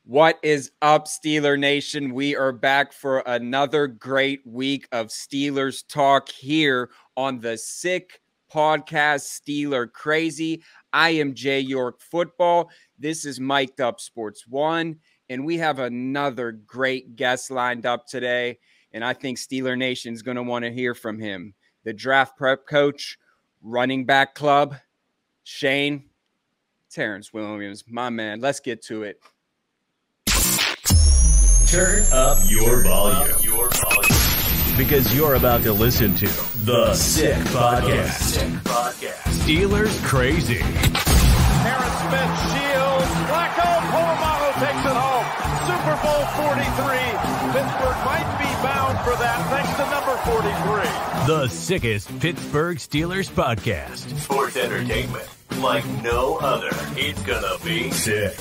What is up, Steeler Nation? We are back for another great week of Steelers talk here on the Sick Podcast, Steeler Crazy. I am Jay York Football. This is Mic'd Up Sports One, and we have another great guest lined up today, and I think Steeler Nation is going to want to hear from him. The draft prep coach, running back club, Shane, Tarence Williams, my man. Let's get to it. Turn up your volume. Because you're about to listen to The Sick Podcast. Steelers Crazy. Terence Smith shields. Flacco, Polamalu takes it home. Super Bowl 43. Pittsburgh might be bound for that thanks to number 43. The sickest Pittsburgh Steelers podcast. Sports entertainment like no other. It's gonna be sick.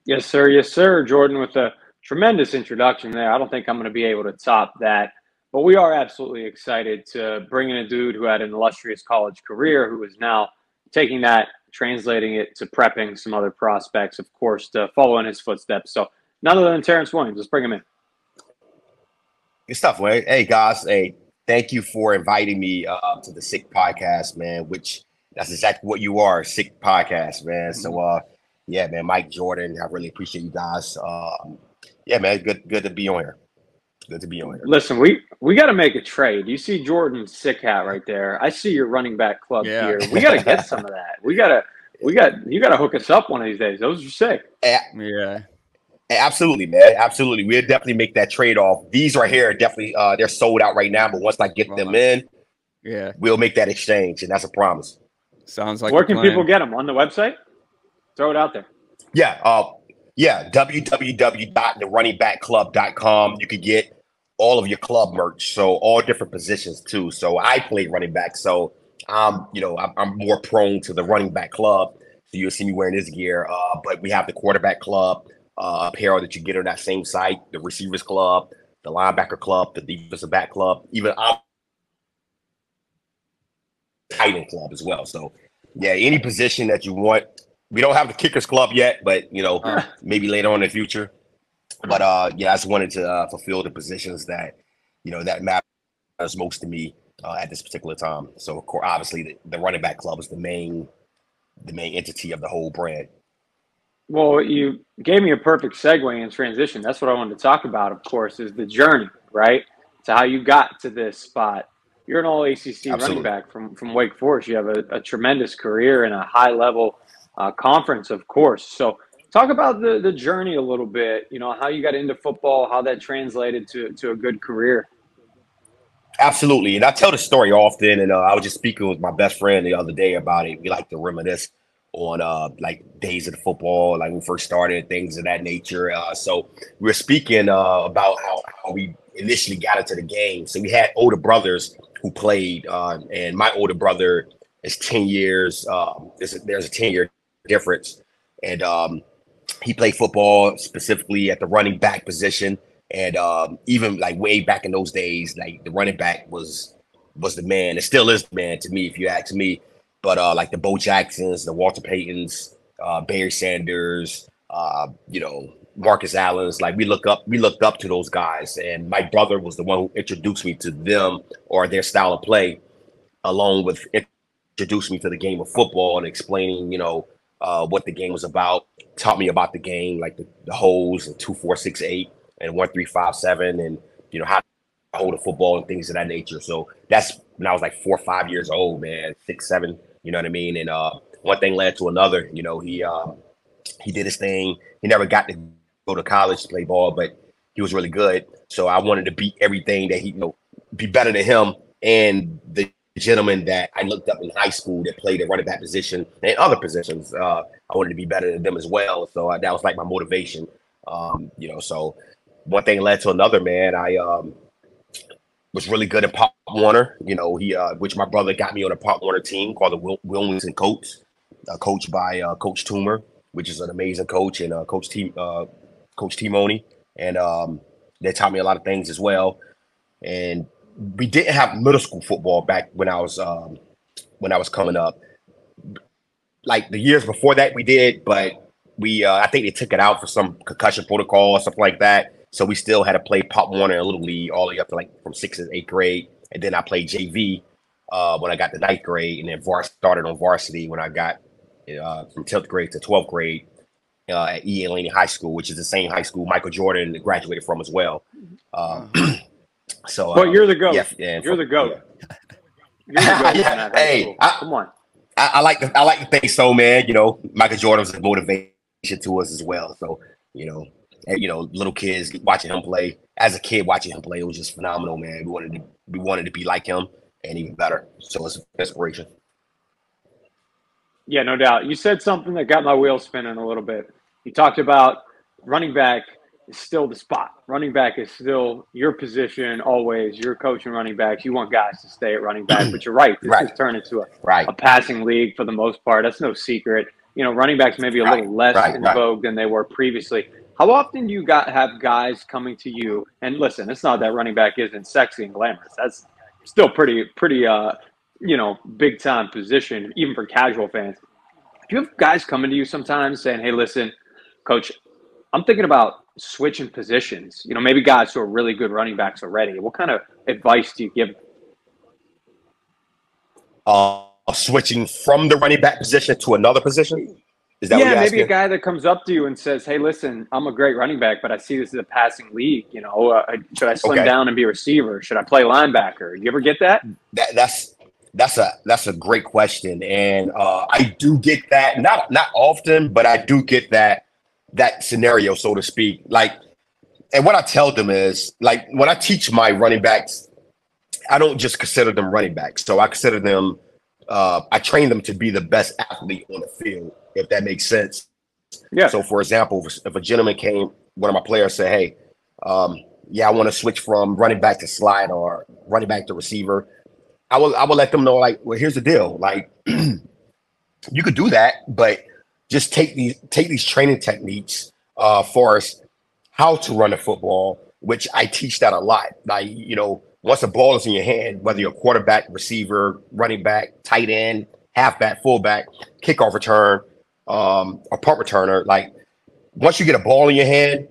Yes, sir. Yes, sir. Jordan, with a tremendous introduction there. I don't think I'm going to be able to top that. But we are absolutely excited to bring in a dude who had an illustrious college career, who is now taking that, translating it to prepping some other prospects, of course, to follow in his footsteps. So none other than Terence Williams. Let's bring him in. Good stuff, Wayne. Hey, guys. Hey, thank you for inviting me to the Sick Podcast, man, which that's exactly what you are, Sick Podcast, man. So, yeah, man, Mike, Jordan, I really appreciate you guys. Yeah, man, good to be on here. Good to be on here. Listen, we got to make a trade. You see Jordan's sick hat right there. I see your running back club here. We got to get some of that. You got to hook us up one of these days. Those are sick. Yeah. Absolutely, man. Absolutely. We'll definitely make that trade off. These right here are definitely they're sold out right now, but once I get them in, we'll make that exchange, and that's a promise. Sounds like where can people get them? On the website? Throw it out there. Yeah, www.therunningbackkclub.com. You can get all of your club merch, so all different positions too. So I play running back, so I'm more prone to the running back club. So you'll see me wearing this gear. But we have the quarterback club apparel that you get on that same site, the receivers club, the linebacker club, the defensive back club, even our tight end club as well. So yeah, any position that you want. We don't have the kickers club yet, but maybe later on in the future. But I just wanted to fulfill the positions that that matters most to me at this particular time. So of course, obviously, the running back club is the main entity of the whole brand. Well, you gave me a perfect segue and transition. That's what I wanted to talk about. Of course, is the journey, right, to how you got to this spot. You're an all ACC running back from Wake Forest. You have a tremendous career and a high level conference, of course. So talk about the journey a little bit, how you got into football, how that translated to a good career. Absolutely. And I tell the story often, and I was just speaking with my best friend the other day about it. We like to reminisce on like days of the football, like when we first started, things of that nature. So we were speaking about how we initially got into the game. So we had older brothers who played, and my older brother is 10 years. There's a 10-year difference, and he played football specifically at the running back position, and even like way back in those days, like the running back was the man. It still is the man to me, if you ask me. But like the Bo Jacksons, the Walter Paytons, Barry Sanders, Marcus Allen's, like we looked up to those guys, and my brother was the one who introduced me to them or their style of play, along with introduced me to the game of football and explaining what the game was about, taught me about the game, like the holes and 2-4-6-8 and 1-3-5-7, and how to hold a football and things of that nature. So that's when I was like 4 or 5 years old, man, 6, 7, you know what I mean? And one thing led to another. He did his thing. He never got to go to college to play ball, but he was really good. So I wanted to beat everything that he, be better than him and the gentleman that I looked up in high school that played the running back position and other positions. I wanted to be better than them as well. So that was like my motivation. So one thing led to another, man. I was really good at Pop Warner, which my brother got me on a Pop Warner team called the Wilmington Colts, coached by Coach Toomer, which is an amazing coach, and Coach T-Money. And they taught me a lot of things as well. And we didn't have middle school football back when I was coming up. like the years before that we did, but I think they took it out for some concussion protocol or something like that. So we still had to play Pop Warner and Little League all the way up to like from 6th and 8th grade. And then I played JV when I got to 9th grade, and then started on varsity when I got from 10th grade to 12th grade at E. Laney High School, which is the same high school Michael Jordan graduated from as well. So, but you're the GOAT. Yeah, you're the GOAT. Yeah. You're the GOAT. Yeah. Hey, come on. I like to think so, man. You know, Michael Jordan was a motivation to us as well. So, little kids watching him play. As a kid watching him play, it was just phenomenal, man. We wanted to be like him and even better. So it's inspiration. Yeah, no doubt. You said something that got my wheels spinning a little bit. You talked about running back is still the spot. Running back is still your position always. You're coaching running backs. You want guys to stay at running back, but you're right. This has turned into a passing league for the most part. That's no secret. Running backs maybe a little less in vogue than they were previously. How often do you have guys coming to you? And listen, it's not that running back isn't sexy and glamorous. That's still pretty big time position, even for casual fans. Do you have guys coming to you sometimes saying, "Hey, listen, coach, I'm thinking about switching positions"? Maybe guys who are really good running backs already. What kind of advice do you give? Switching from the running back position to another position? Is that what you're asking? Maybe a guy that comes up to you and says, "Hey, listen, I'm a great running back, but I see this as a passing league. Should I slim down and be a receiver? Should I play linebacker?" Do you ever get that? That's a great question, and I do get that. Not often, but I do get that scenario, so to speak. And what I tell them is, when I teach my running backs, I don't just consider them running backs. So I consider them. I train them to be the best athlete on the field, if that makes sense. Yeah. So, for example, if a gentleman one of my players said, "Hey, I want to switch from running back to slide or running back to receiver," I will let them know, well, here's the deal. You could do that, but just take these training techniques for us how to run a football, which I teach that a lot. Once the ball is in your hand, whether you're a quarterback, receiver, running back, tight end, halfback, fullback, kickoff return, or punt returner, once you get a ball in your hand,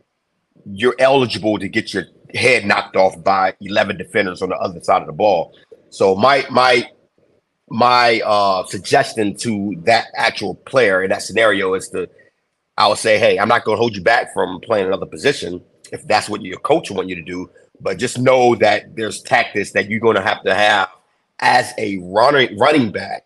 you're eligible to get your head knocked off by 11 defenders on the other side of the ball. So my suggestion to that actual player in that scenario is I would say, "Hey, I'm not going to hold you back from playing another position if that's what your coach wants you to do. But just know that there's tactics that you're going to have as a running back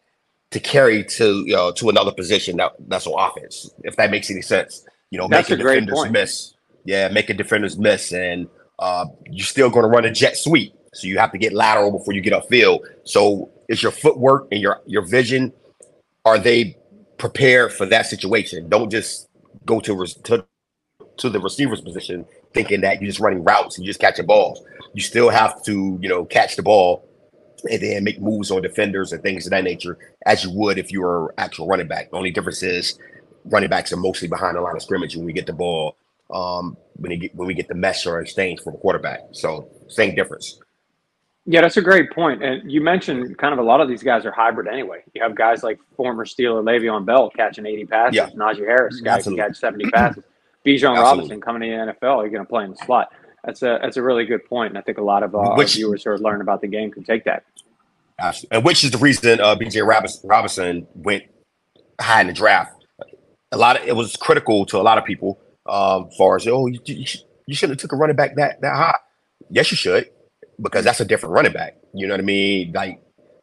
to carry to another position that's on offense, if that makes any sense. Making defenders miss. Yeah, making defenders miss, and you're still going to run a jet sweep, so you have to get lateral before you get upfield. So is your footwork and your vision, are they prepared for that situation? Don't just go to the receiver's position thinking that you're just running routes and you just catching balls. You still have to, catch the ball and then make moves on defenders and things of that nature as you would if you were actual running back. The only difference is running backs are mostly behind the line of scrimmage when we get the ball, when we get the mesh or exchange from a quarterback. So same difference. Yeah, that's a great point. And you mentioned kind of a lot of these guys are hybrid anyway. You have guys like former Steeler Le'Veon Bell catching 80 passes. Yeah. Najee Harris, guy who can catch 70 passes. Bijan Robinson coming in the NFL, you're going to play in the slot. That's a really good point, and I think a lot of our viewers who are learning about the game can take that. Absolutely. And which is the reason B.J. Robinson went high in the draft. It was critical to a lot of people, as far as you shouldn't have took a running back that high. Yes, you should, because that's a different running back. You know what I mean?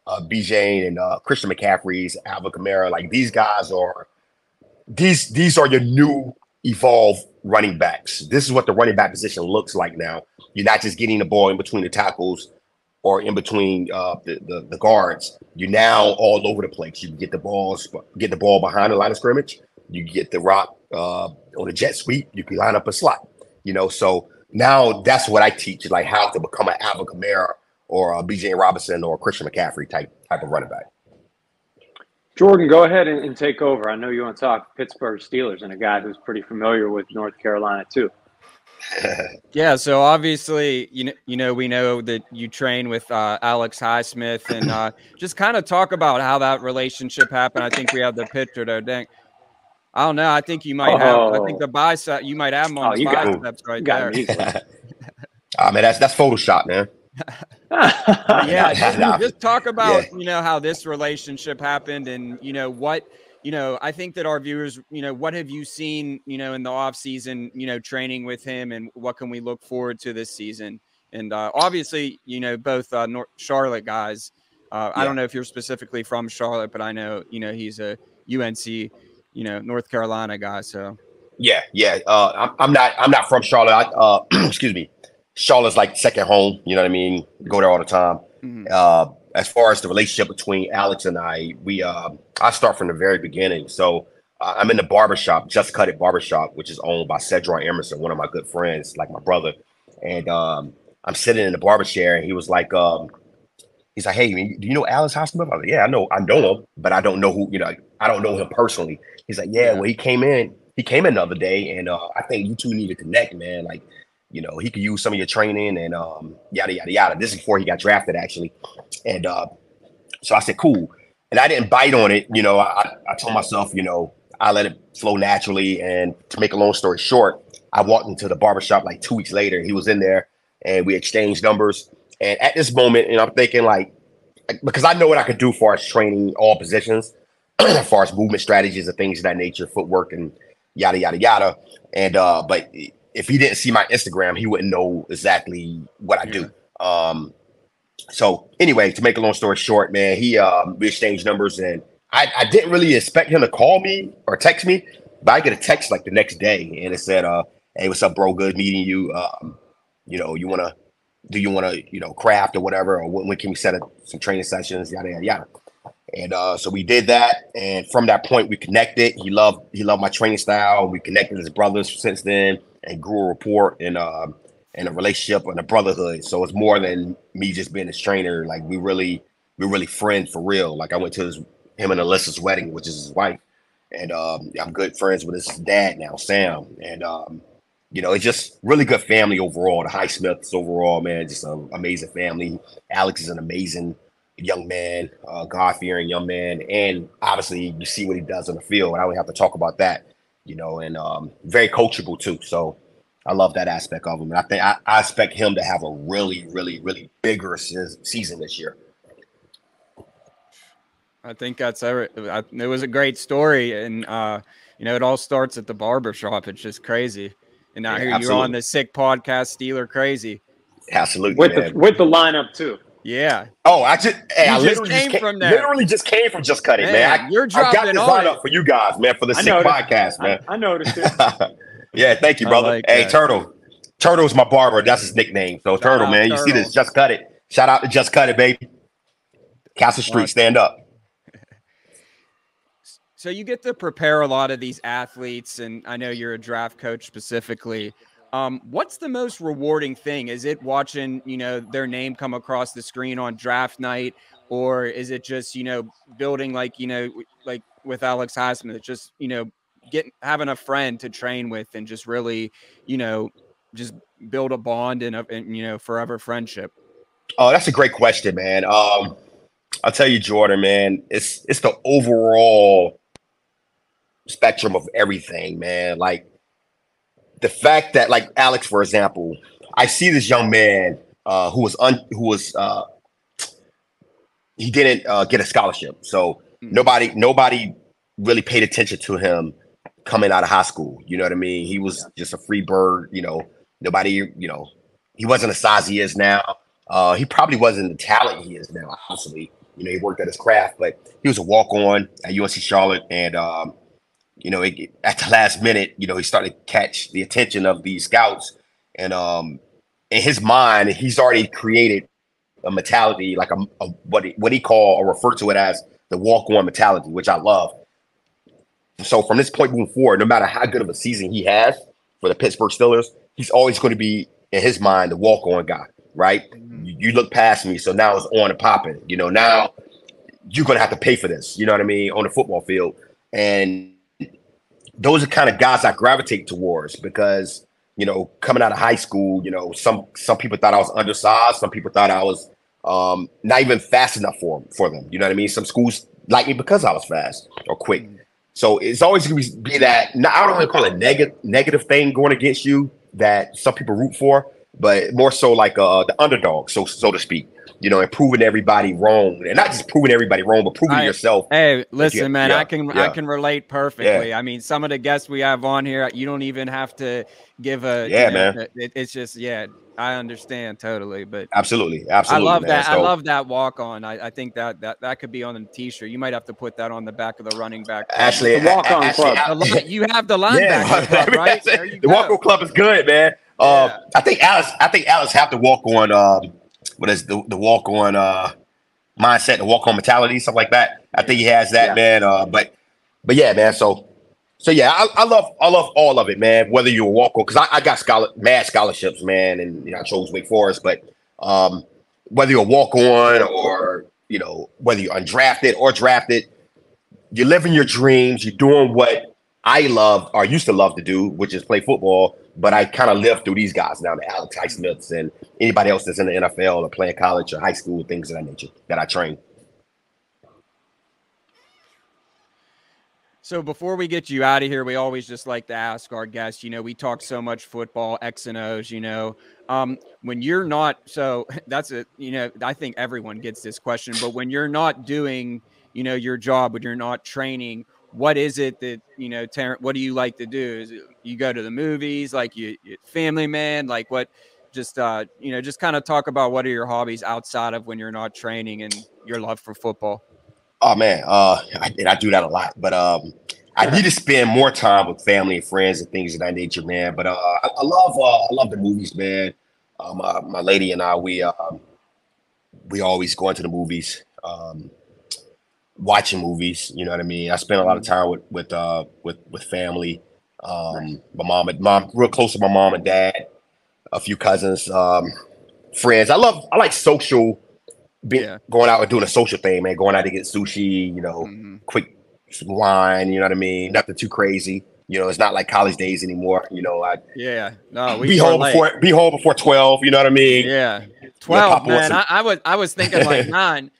BJ and Christian McCaffrey's, Alvin Kamara, these guys are these are your new evolved running backs. This is what the running back position looks like now. You're not just getting the ball in between the tackles or in between the guards. You're now all over the place. You can get the ball behind the line of scrimmage. You get the rock on a jet sweep. You can line up a slot. So now that's what I teach, how to become an Alvin Kamara or a BJ Robinson or a Christian McCaffrey type of running back. Jordan, go ahead and take over. I know you want to talk Pittsburgh Steelers and a guy who's pretty familiar with North Carolina too. Yeah, so obviously, we know that you train with Alex Highsmith, and just kind of talk about how that relationship happened. I think we have the picture there. Dang, I don't know. I think you might have. I think the bicep. You might have him on the biceps right there. Man, that's Photoshop, man. Yeah, just talk about how this relationship happened, and what. I think that our viewers, what have you seen, in the off season, training with him, and what can we look forward to this season? And obviously, both Charlotte guys. I don't know if you're specifically from Charlotte, but I know, he's a UNC, North Carolina guy. So yeah. I'm not from Charlotte. Excuse me. Charlotte's like second home. You know what I mean? Go there all the time. Mm-hmm. As far as the relationship between Alex and I start from the very beginning. So I'm in the barbershop, Just Cut It Barbershop, which is owned by Cedron Emerson, one of my good friends, like my brother. And I'm sitting in the barber chair, and he was like, he's like, "Hey, do you know Alex Highsmith?" I was like, "Yeah, I know him, but I don't know who, I don't know him personally." He's like, "Yeah, well, he came in the other day, and I think you two need to connect, man. Like, he could use some of your training and yada, yada, yada." This is before he got drafted, actually. And so I said, cool. And I didn't bite on it. I told myself, I let it flow naturally. And to make a long story short, I walked into the barbershop like 2 weeks later. He was in there, and we exchanged numbers. And at this moment, I'm thinking like, because I know what I could do as far as training all positions, as far as movement strategies and things of that nature, footwork and yada, yada, yada. And but if he didn't see my Instagram, he wouldn't know exactly what I do. So anyway, to make a long story short, man, we exchanged numbers, and I didn't really expect him to call me or text me, but I get a text like the next day, and it said, "Hey, what's up, bro? Good meeting you. Do you want to, craft or whatever, or when can we set up some training sessions, yada, yada, yada." And so we did that, and from that point, we connected. He loved my training style. We connected as brothers since then, and grew a rapport and a relationship and a brotherhood. So it's more than me just being his trainer. Like we're really friends for real. Like I went to him and Alyssa's wedding, which is his wife, and I'm good friends with his dad now, Sam. And it's just really good family overall. The Highsmiths overall, man, just an amazing family. Alex is an amazing young man, God-fearing young man, and obviously you see what he does on the field. I don't have to talk about that, and very coachable too. So I love that aspect of him. And I think I expect him to have a really, really, really bigger season this year. I think it was a great story. And, it all starts at the barbershop. It's just crazy. And now here you're on the Sick Podcast, Steeler Crazy. Absolutely. With the lineup too. Yeah. Oh, I literally just came from Just Cut It, man. You're dropping I got this lineup for you guys, man, for the Sick Podcast, man. I noticed it. Yeah, thank you, brother. Hey, Turtle. Turtle's my barber. That's his nickname. So Turtle, man, you see this? Just Cut It. Shout out to Just Cut It, baby. Castle Street, stand up. So you get to prepare a lot of these athletes, and I know you're a draft coach specifically. What's the most rewarding thing? Is it watching, their name come across the screen on draft night, or is it just, building like with Alex Highsmith, just, having a friend to train with and just really, just build a bond and forever friendship? Oh, that's a great question, man. I'll tell you, Jordan, man, it's the overall spectrum of everything, man. Like the fact that, like Alex, for example, I see this young man he didn't get a scholarship, so nobody really paid attention to him coming out of high school. You know what I mean? He was just a free bird. Nobody. He wasn't the size he is now. He probably wasn't the talent he is now. Obviously, he worked at his craft, but he was a walk-on at UNC Charlotte, and at the last minute, he started to catch the attention of these scouts, and in his mind, he's already created a mentality, like what he call or refer to it as the walk-on mentality, which I love. So from this point moving forward, no matter how good of a season he has for the Pittsburgh Steelers, he's always going to be, in his mind, the walk-on guy, right? Mm-hmm. You look past me, so now it's on and popping. Now you're going to have to pay for this, you know what I mean, on the football field. And those are kind of guys I gravitate towards because, coming out of high school, some people thought I was undersized. Some people thought I was not even fast enough for them. You know what I mean? Some schools like me because I was fast or quick. So it's always going to be that. I don't want to call it negative thing going against you that some people root for, but more so like the underdog, so to speak. And proving everybody wrong, and not just proving everybody wrong, but proving yourself. Hey, listen, man, I can relate perfectly. Yeah. I mean, some of the guests we have on here, you don't even have to give a man. It's just I understand totally, but absolutely, I love man. that. So, I love that walk on. I think that could be on a t-shirt. You might have to put that on the back of the running back club. Actually, the walk on club. You have the linebacker club, right? There you the walk on club is good, man. Yeah. I think Alex have to walk on what is the walk on mindset, the walk on mentality, something like that. I think he has that, man. But yeah, man. So yeah, I love all of it, man. Whether you're a walk on, because I got mad scholarships, man, and I chose Wake Forest. But whether you're a walk on or whether you're undrafted or drafted, you're living your dreams. You're doing what I love or used to love to do, which is play football. But I kind of live through these guys now, the Alex Highsmiths and anybody else that's in the NFL or playing college or high school, things of that nature that I train. So before we get you out of here, we always just like to ask our guests, we talk so much football, X and O's, when you're not, so that's I think everyone gets this question, but when you're not doing, your job, when you're not training, what is it that, Tarence, what do you like to do? Is it, you go to the movies, like you family man, like what, just kind of talk about what are your hobbies outside of when you're not training and your love for football? Oh man, I do that a lot, but I need to spend more time with family and friends and things of that nature, man. But I love the movies, man. My lady and I, we always go into the movies, watching movies. You know what I mean? I spend a lot of time with family. My mom, real close to my mom and dad, a few cousins, friends. I like social. Going out and doing a social thing, man. Going out to get sushi, quick wine. You know what I mean? Nothing too crazy. It's not like college days anymore. We be home before 12. You know what I mean? Yeah, 12, man. I was thinking like 9.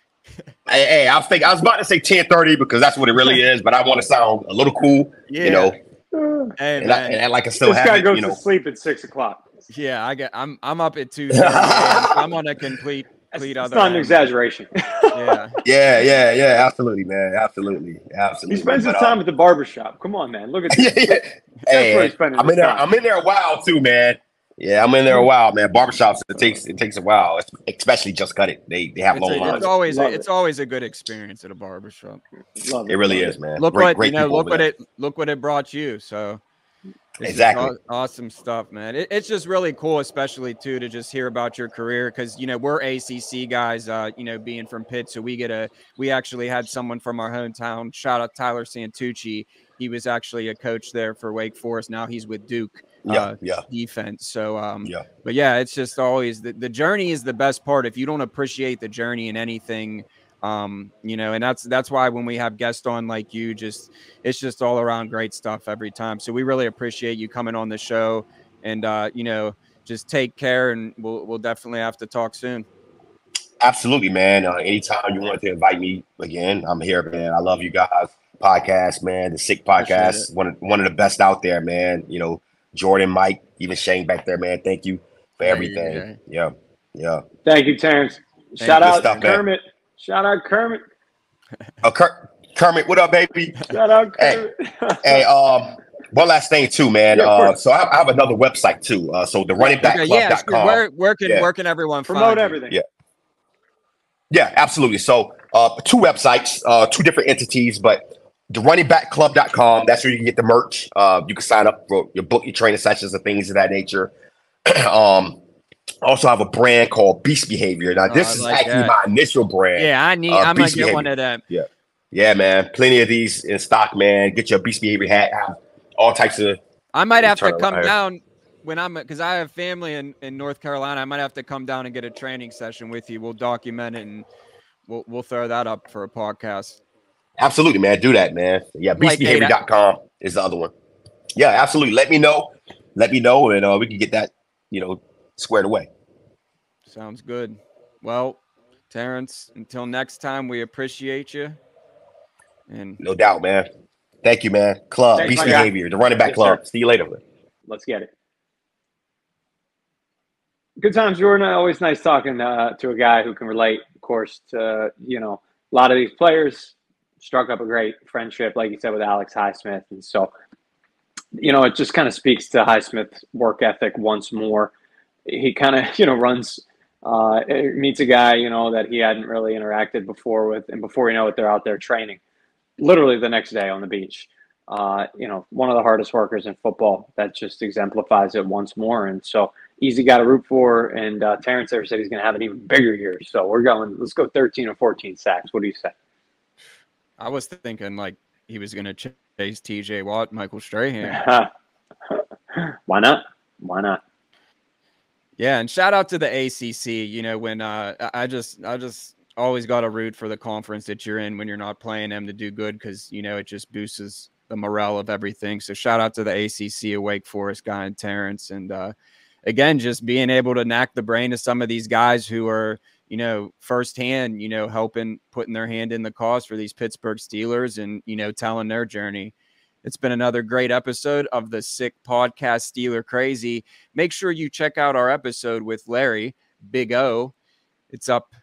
Hey, I was about to say 10:30 because that's what it really is, but I want to sound a little cool. Yeah. Hey, and like I still have this guy goes to sleep at 6 o'clock. Yeah, I'm up at 2:30. I'm on a complete. It's not an exaggeration. Yeah, absolutely, man. Absolutely. He spends his time at the barbershop. Come on, man. Look at this. Hey, I'm in there a while too, man. Yeah, I'm in there a while, man. Barbershops, it takes a while, especially just cut it. They have long lines. It's always a good experience at a barbershop. It really is, man. Look what it brought you. So exactly. Awesome stuff, man. It's just really cool, especially too, to just hear about your career. Cause we're ACC guys, being from Pitt. So we actually had someone from our hometown, shout out Tyler Santucci. He was actually a coach there for Wake Forest. Now he's with Duke defense. So, but yeah, it's just always the journey is the best part. If you don't appreciate the journey in anything, and that's why when we have guests on like you, it's just all around great stuff every time. So we really appreciate you coming on the show, and just take care, and we'll definitely have to talk soon. Absolutely, man. Anytime you want to invite me again, I'm here, man. I love you guys. Podcast, man. The Sick Podcast, one of the best out there, man. Jordan, Mike, even Shane back there, man. Thank you for everything. Yeah. Thank you, Tarence. Shout out Kermit. Man. Shout out Kermit. Kermit, what up, baby? Shout out Kermit. Hey, one last thing too, man. So I have another website too. So the runningbackclub.com. Where can everyone promote everything? Yeah, absolutely. So 2 websites, 2 different entities, but the runningbackclub.com, that's where you can get the merch. You can sign up for your book, your training sessions and things of that nature. Also have a brand called Beast Behavior. Now, this is actually my initial brand. Yeah, I'm going to get one of them. Yeah, man. Plenty of these in stock, man. Get your Beast Behavior hat. Have all types of. I might have to come down because I have family in North Carolina. I might have to come down and get a training session with you. We'll document it and we'll throw that up for a podcast. Absolutely, man. Do that, man. Yeah, beastbehavior.com is the other one. Yeah, absolutely. Let me know. let me know, and we can get that, squared away. Sounds good. Well, Tarence, until next time, we appreciate you. And no doubt, man. Thank you, man. Club, Thanks, Beast Behavior, the running back club. Sir. See you later. Let's get it. Good times, Jordan. Always nice talking to a guy who can relate, of course, to, a lot of these players. Struck up a great friendship, like you said, with Alex Highsmith. And so, it just kind of speaks to Highsmith's work ethic once more. He kind of, runs, meets a guy, that he hadn't really interacted before with. And before you know it, they're out there training literally the next day on the beach. One of the hardest workers in football. That just exemplifies it once more. And so, easy guy to root for. And Tarence there said he's going to have an even bigger year. So let's go 13 or 14 sacks. What do you say? I was thinking like he was going to chase TJ Watt, Michael Strahan. Why not? Yeah, and shout out to the ACC. When I just always got to root for the conference that you're in when you're not playing them to do good, because it just boosts the morale of everything. So shout out to the ACC, a Wake Forest guy, and Tarence, and again, just being able to knack the brain of some of these guys who are firsthand, helping, putting their hand in the cause for these Pittsburgh Steelers, and telling their journey. It's been another great episode of the Sick Podcast, Steeler Crazy. Make sure you check out our episode with Larry, Big O. It's up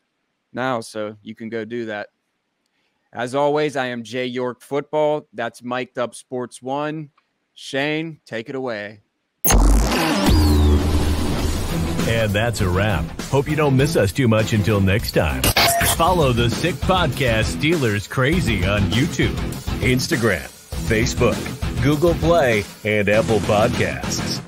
now, so you can go do that. As always, I am Jay York Football. That's Mic'd Up Sports 1. Shane, take it away. And that's a wrap. Hope you don't miss us too much until next time. Follow the Sick Podcast Steelers Crazy on YouTube, Instagram, Facebook, Google Play, and Apple Podcasts.